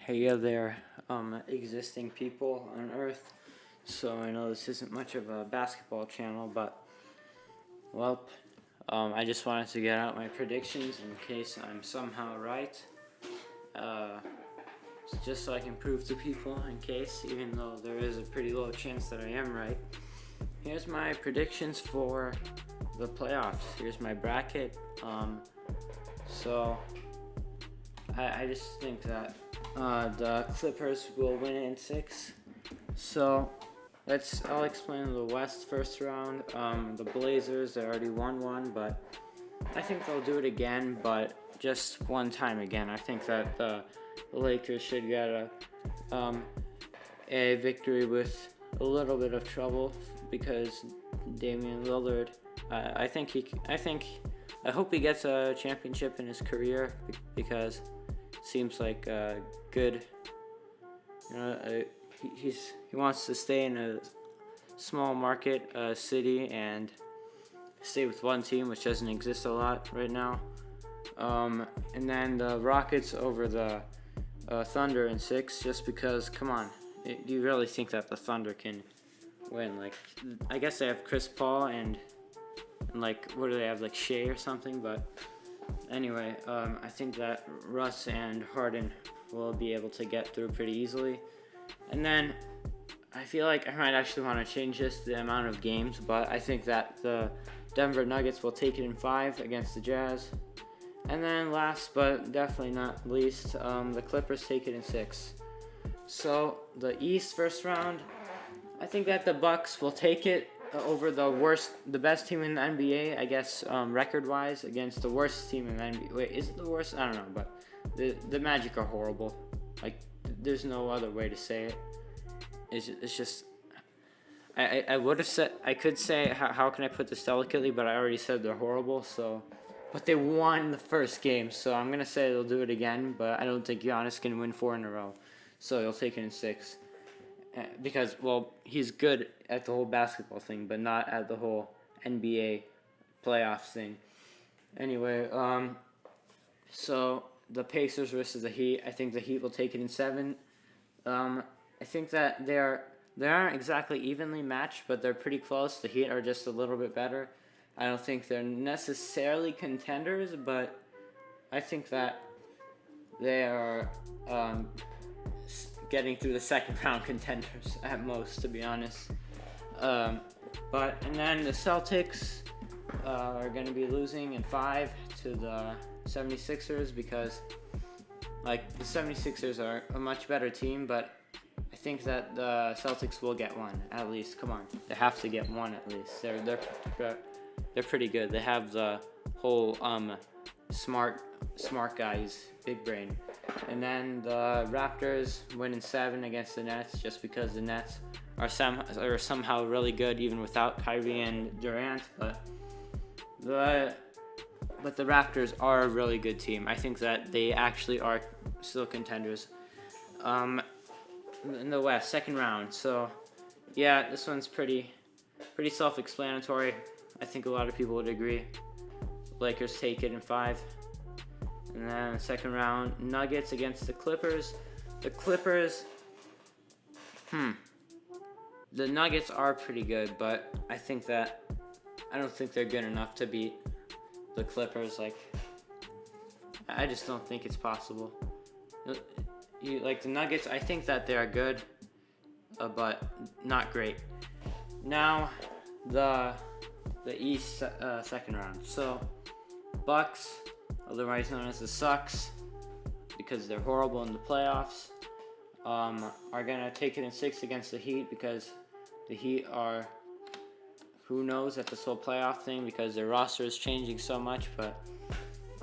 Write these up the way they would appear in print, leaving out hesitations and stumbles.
Hey there, existing people on Earth. So I know this isn't much of a basketball channel, but well, I just wanted to get out my predictions in case I'm somehow right. Uh, just so I can prove to people in case, even though there is a pretty low chance that I am right. Here's my predictions for the playoffs. Here's my bracket. So I just think that the Clippers will win it in 6. So I'll explain the West first round. The Blazers, they already won one, but I think they'll do it again, but just one time again. I think that the Lakers should get a victory with a little bit of trouble because Damian Lillard. I hope he gets a championship in his career because it seems like a good. He wants to stay in a small market city and stay with one team, which doesn't exist a lot right now. And then the Rockets over the Thunder in 6, just because, come on, do you really think that the Thunder can win? Like, I guess they have Chris Paul and like, what do they have, like Shea or something? But anyway, I think that Russ and Harden will be able to get through pretty easily. And then I feel like I might actually want to change this to the amount of games, but I think that the Denver Nuggets will take it in 5 against the Jazz. And then last but definitely not least, the Clippers take it in 6. So the East first round, I think that the Bucks will take it over the best team in the NBA, I guess, record-wise, against the worst team in the NBA. Wait, is it the worst? I don't know, but the Magic are horrible. Like, there's no other way to say it. It's just, I would have said, I could say, how can I put this delicately, but I already said they're horrible, so. But they won the first game, so I'm going to say they'll do it again, but I don't think Giannis can win 4 in a row. So he'll take it in 6. Because, well, he's good at the whole basketball thing, but not at the whole NBA playoffs thing. Anyway, so the Pacers versus the Heat, I think the Heat will take it in 7. I think that they aren't exactly evenly matched, but they're pretty close. The Heat are just a little bit better. I don't think they're necessarily contenders, but I think that they are getting through the second round contenders at most, to be honest. And then the Celtics are going to be losing in 5 to the 76ers because, like, the 76ers are a much better team, but I think that the Celtics will get one at least. Come on, they have to get one at least. They're pretty good. They have the whole smart guys, big brain. And then the Raptors win in 7 against the Nets just because the Nets are somehow really good even without Kyrie and Durant. But the Raptors are a really good team. I think that they actually are still contenders. In the West, second round. So yeah, this one's pretty self-explanatory. I think a lot of people would agree. Lakers take it in 5. And then second round, Nuggets against the Clippers. The Clippers, the Nuggets are pretty good, but I don't think they're good enough to beat the Clippers. Like, I just don't think it's possible. Like the Nuggets, I think that they are good, but not great. Now, the East second round. So, Bucks, otherwise known as the Sucks, because they're horrible in the playoffs, are gonna take it in 6 against the Heat because the Heat are, who knows at this whole playoff thing because their roster is changing so much, but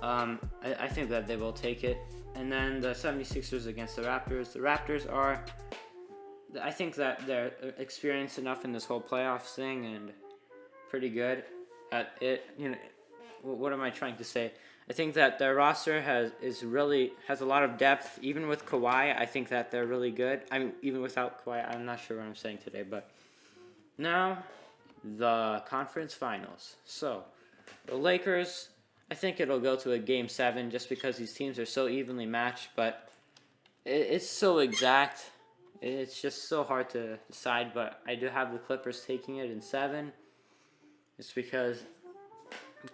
I think that they will take it. And then the 76ers against the Raptors. The Raptors are, I think that they're experienced enough in this whole playoffs thing and pretty good at it. What am I trying to say? I think that their roster has a lot of depth. Even with Kawhi, I think that they're really good. I mean, even without Kawhi, I'm not sure what I'm saying today. But now, the conference finals. So, the Lakers, I think it'll go to a Game 7 just because these teams are so evenly matched. But It's so exact. It's just so hard to decide, but I do have the Clippers taking it in 7. It's because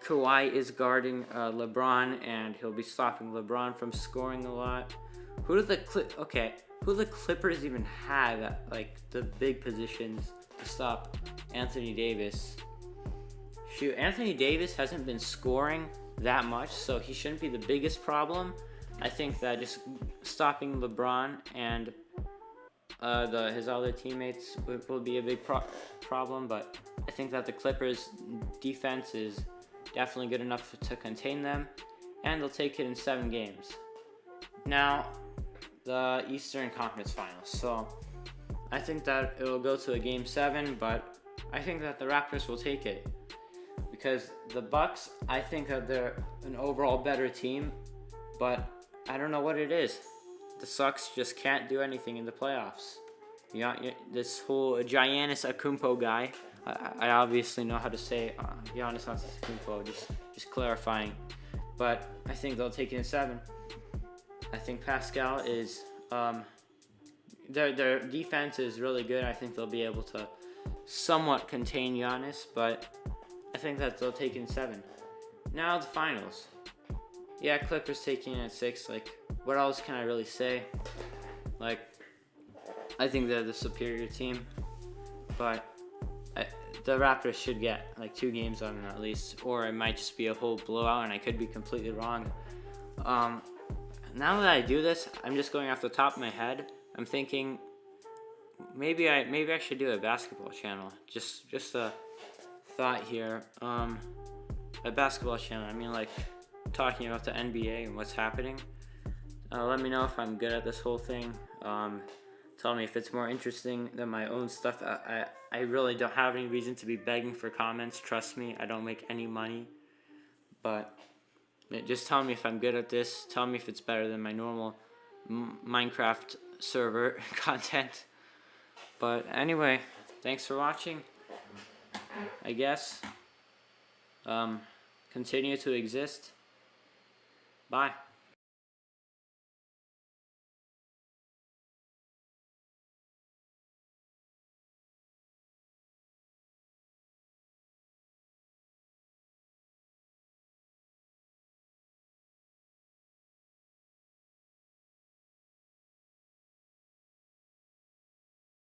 Kawhi is guarding LeBron, and he'll be stopping LeBron from scoring a lot. Who do the Clippers even have at like the big positions to stop Anthony Davis? Shoot, Anthony Davis hasn't been scoring that much, so he shouldn't be the biggest problem. I think that just stopping LeBron and his other teammates will be a big problem, but I think that the Clippers defense is definitely good enough to contain them, and they'll take it in 7 games. Now, the Eastern Conference Finals. So I think that it will go to a Game 7, but I think that the Raptors will take it because the Bucks, I think that they're an overall better team, but I don't know what it is. The Sox just can't do anything in the playoffs. This whole Giannis Akumpo guy, I obviously know how to say Giannis Antetokounmpo, just clarifying. But I think they'll take it in 7. I think Pascal is their defense is really good. I think they'll be able to somewhat contain Giannis, but I think that they'll take it in 7. Now the finals. Yeah, Clippers taking it at 6. Like, what else can I really say? Like, I think they're the superior team, but the Raptors should get like 2 games on them at least, or it might just be a whole blowout, and I could be completely wrong. Now that I do this, I'm just going off the top of my head. I'm thinking maybe I should do a basketball channel. Just a thought here. A basketball channel. I mean, like talking about the NBA and what's happening. Let me know if I'm good at this whole thing. Tell me if it's more interesting than my own stuff. I really don't have any reason to be begging for comments. Trust me, I don't make any money. But just tell me if I'm good at this. Tell me if it's better than my normal Minecraft server content. But anyway, thanks for watching. I guess. Continue to exist. Bye.